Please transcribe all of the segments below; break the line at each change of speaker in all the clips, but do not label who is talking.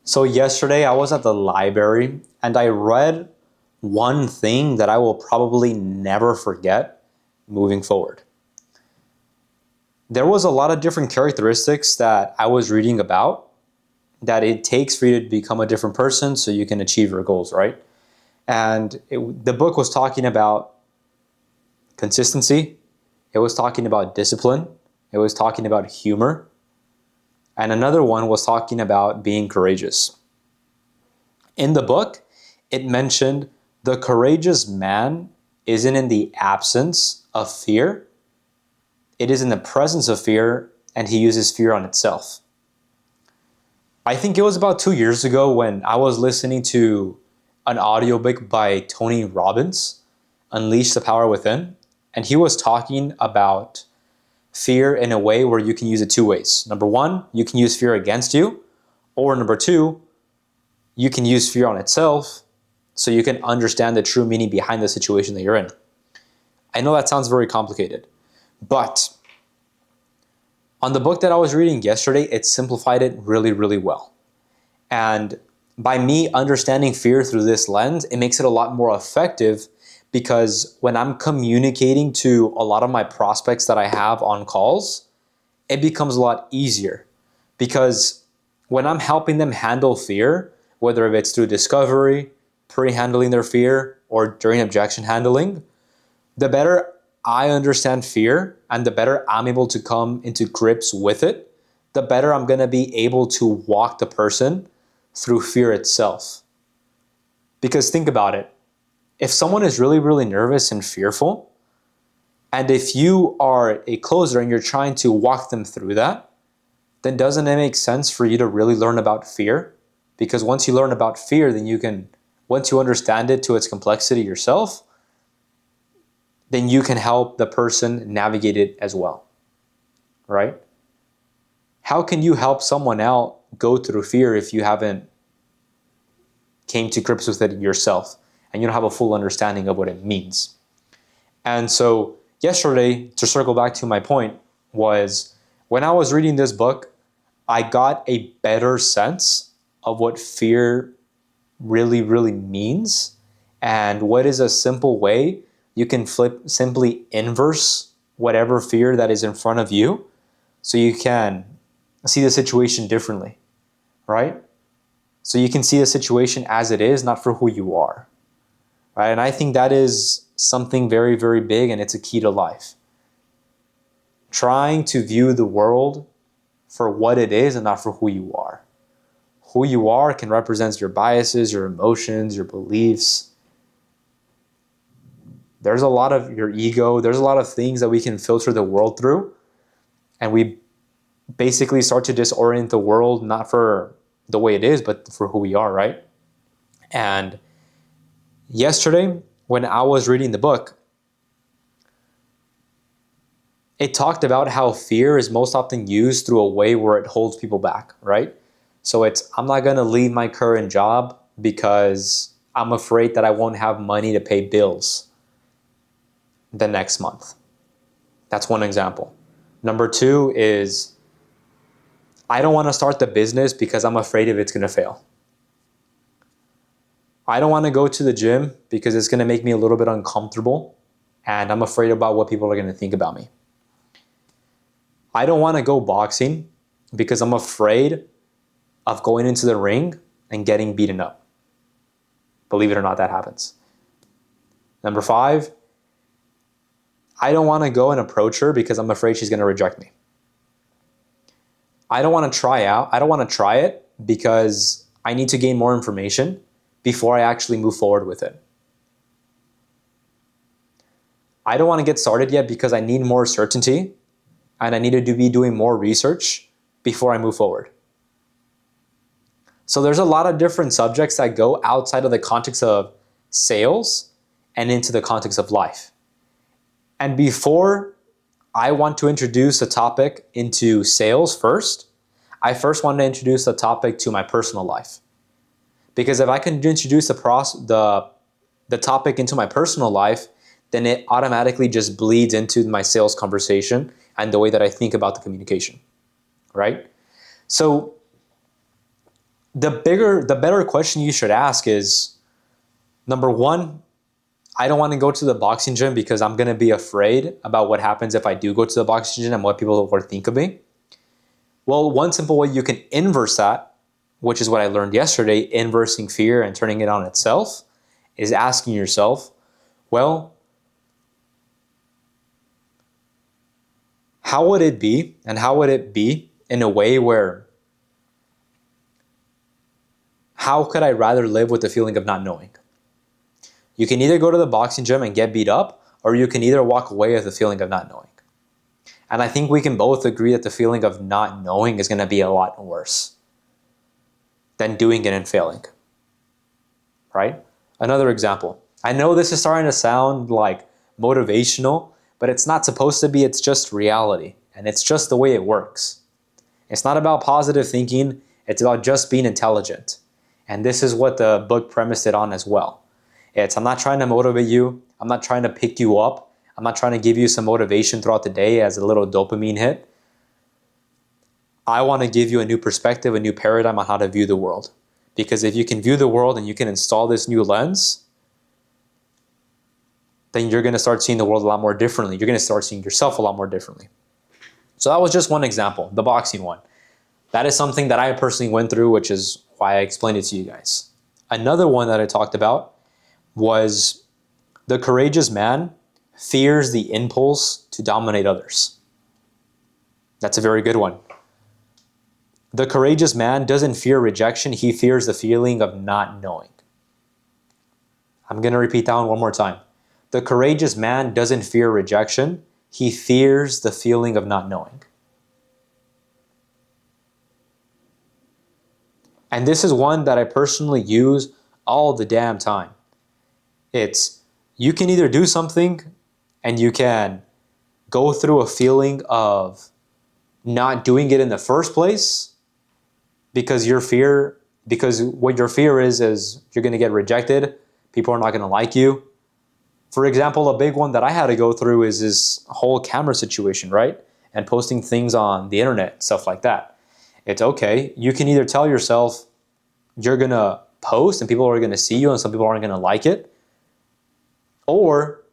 So yesterday I was at the library and I read one thing that I will probably never forget moving forward. There was a lot of different characteristics that I was reading about that it takes for you to become a different person so you can achieve your goals, right? And the book was talking about consistency. It was talking about discipline. It was talking about humor. And another one was talking about being courageous. In the book, it mentioned the courageous man isn't in the absence of fear, it is in the presence of fear, and he uses fear on itself. I think it was about 2 years ago when I was listening to an audiobook by Tony Robbins, Unleash the Power Within, and he was talking about fear in a way where you can use it two ways. Number one, you can use fear against you, or number two, you can use fear on itself so you can understand the true meaning behind the situation that you're in. I know that sounds very complicated, but on the book that I was reading yesterday, it simplified it really, really well. And by me understanding fear through this lens, it makes it a lot more effective because when I'm communicating to a lot of my prospects that I have on calls, it becomes a lot easier because when I'm helping them handle fear, whether it's through discovery, pre-handling their fear, or during objection handling, the better I understand fear and the better I'm able to come into grips with it, the better I'm going to be able to walk the person through fear itself. Because think about it. If someone is really, really nervous and fearful, and if you are a closer and you're trying to walk them through that, then doesn't it make sense for you to really learn about fear? Because once you learn about fear, then once you understand it to its complexity yourself, then you can help the person navigate it as well, right? How can you help someone out go through fear if you haven't came to grips with it yourself and you don't have a full understanding of what it means? And so yesterday, to circle back to my point, was when I was reading this book, I got a better sense of what fear really, really means and what is a simple way you can simply inverse whatever fear that is in front of you so you can see the situation differently, right? So you can see the situation as it is, not for who you are, right? And I think that is something very, very big, and it's a key to life. Trying to view the world for what it is and not for who you are. Who you are can represent your biases, your emotions, your beliefs. There's a lot of your ego. There's a lot of things that we can filter the world through. And we basically start to disorient the world, not for the way it is, but for who we are, right? And yesterday, when I was reading the book, it talked about how fear is most often used through a way where it holds people back, right? So I'm not going to leave my current job because I'm afraid that I won't have money to pay bills the next month. That's one example. Number two is I don't want to start the business because I'm afraid if it's going to fail. I don't want to go to the gym because it's going to make me a little bit uncomfortable and I'm afraid about what people are going to think about me. I don't want to go boxing because I'm afraid of going into the ring and getting beaten up. Believe it or not, that happens. Number five, I don't want to go and approach her because I'm afraid she's going to reject me. I don't want to try it because I need to gain more information before I actually move forward with it. I don't want to get started yet because I need more certainty and I need to be doing more research before I move forward. So there's a lot of different subjects that go outside of the context of sales and into the context of life. And before I want to introduce a topic into sales first, I first want to introduce the topic to my personal life. Because if I can introduce the topic into my personal life, then it automatically just bleeds into my sales conversation and the way that I think about the communication, right? So the better question you should ask is, number one, I don't want to go to the boxing gym because I'm going to be afraid about what happens if I do go to the boxing gym and what people will think of me. Well, one simple way you can inverse that, which is what I learned yesterday, inversing fear and turning it on itself, is asking yourself, well, how would it be, and how would it be in a way where, how could I rather live with the feeling of not knowing? You can either go to the boxing gym and get beat up, or you can either walk away with the feeling of not knowing. And I think we can both agree that the feeling of not knowing is going to be a lot worse than doing it and failing, right? Another example. I know this is starting to sound like motivational, but it's not supposed to be. It's just reality, and it's just the way it works. It's not about positive thinking. It's about just being intelligent. And this is what the book premised it on as well. I'm not trying to motivate you. I'm not trying to pick you up. I'm not trying to give you some motivation throughout the day as a little dopamine hit. I want to give you a new perspective, a new paradigm on how to view the world. Because if you can view the world and you can install this new lens, then you're going to start seeing the world a lot more differently. You're going to start seeing yourself a lot more differently. So that was just one example, the boxing one. That is something that I personally went through, which is why I explained it to you guys. Another one that I talked about was the courageous man fears the impulse to dominate others. That's a very good one. The courageous man doesn't fear rejection. He fears the feeling of not knowing. I'm going to repeat that one more time. The courageous man doesn't fear rejection. He fears the feeling of not knowing. And this is one that I personally use all the damn time. It's, you can either do something and you can go through a feeling of not doing it in the first place because what your fear is you're going to get rejected. People are not going to like you. For example, a big one that I had to go through is this whole camera situation, right? And posting things on the internet, stuff like that. It's okay. You can either tell yourself you're going to post and people are going to see you and some people aren't going to like it. Or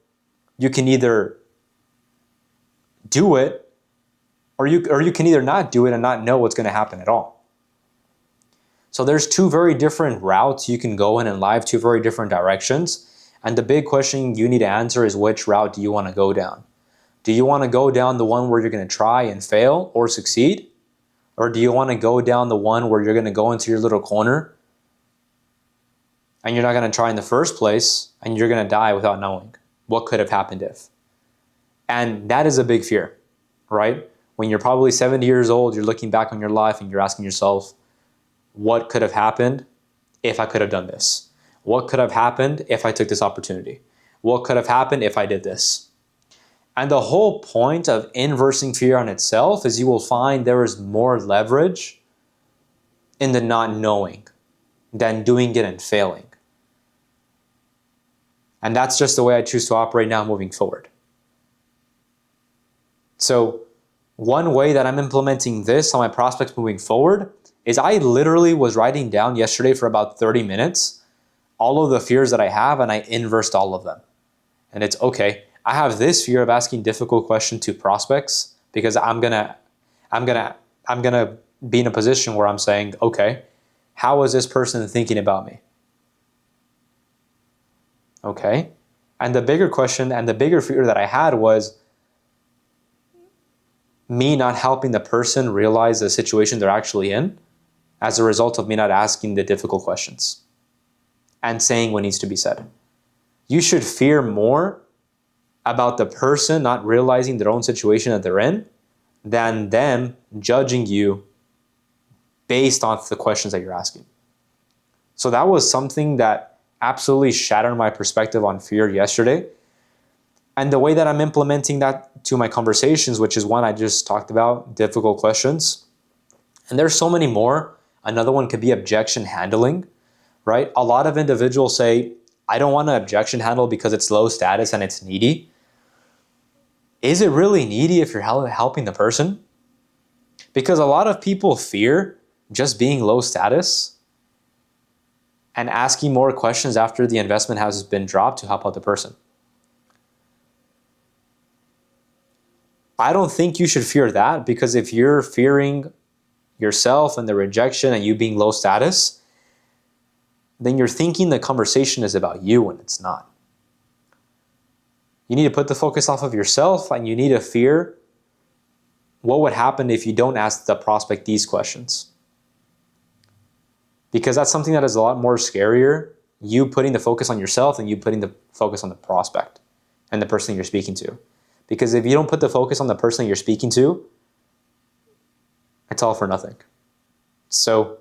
you can either do it or you can either not do it and not know what's going to happen at all. So there's two very different routes you can go in life, two very different directions. And the big question you need to answer is, which route do you want to go down? Do you want to go down the one where you're going to try and fail or succeed? Or do you want to go down the one where you're going to go into your little corner and you're not going to try in the first place and you're going to die without knowing what could have happened if? And that is a big fear, right? When you're probably 70 years old, you're looking back on your life and you're asking yourself, what could have happened if I could have done this? What could have happened if I took this opportunity? What could have happened if I did this? And the whole point of inversing fear on itself is you will find there is more leverage in the not knowing than doing it and failing. And that's just the way I choose to operate now moving forward. So one way that I'm implementing this on my prospects moving forward is I literally was writing down yesterday for about 30 minutes all of the fears that I have, and I inversed all of them. And it's okay. I have this fear of asking difficult questions to prospects because I'm gonna be in a position where I'm saying, okay, how is this person thinking about me? Okay. And the bigger question and the bigger fear that I had was me not helping the person realize the situation they're actually in as a result of me not asking the difficult questions and saying what needs to be said. You should fear more about the person not realizing their own situation that they're in than them judging you based on the questions that you're asking. So that was something that absolutely shattered my perspective on fear yesterday. And the way that I'm implementing that to my conversations, which is one I just talked about, difficult questions. And there's so many more. Another one could be objection handling, right? A lot of individuals say, I don't want to objection handle because it's low status and it's needy. Is it really needy if you're helping the person? Because a lot of people fear just being low status and asking more questions after the investment has been dropped to help out the person. I don't think you should fear that, because if you're fearing yourself and the rejection and you being low status, then you're thinking the conversation is about you when it's not. You need to put the focus off of yourself, and you need to fear what would happen if you don't ask the prospect these questions. Because that's something that is a lot more scarier, you putting the focus on yourself and you putting the focus on the prospect and the person you're speaking to. Because if you don't put the focus on the person you're speaking to, it's all for nothing. So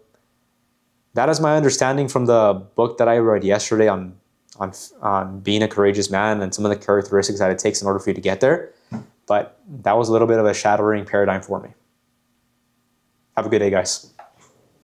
that is my understanding from the book that I read yesterday on being a courageous man and some of the characteristics that it takes in order for you to get there. But that was a little bit of a shattering paradigm for me. Have a good day, guys.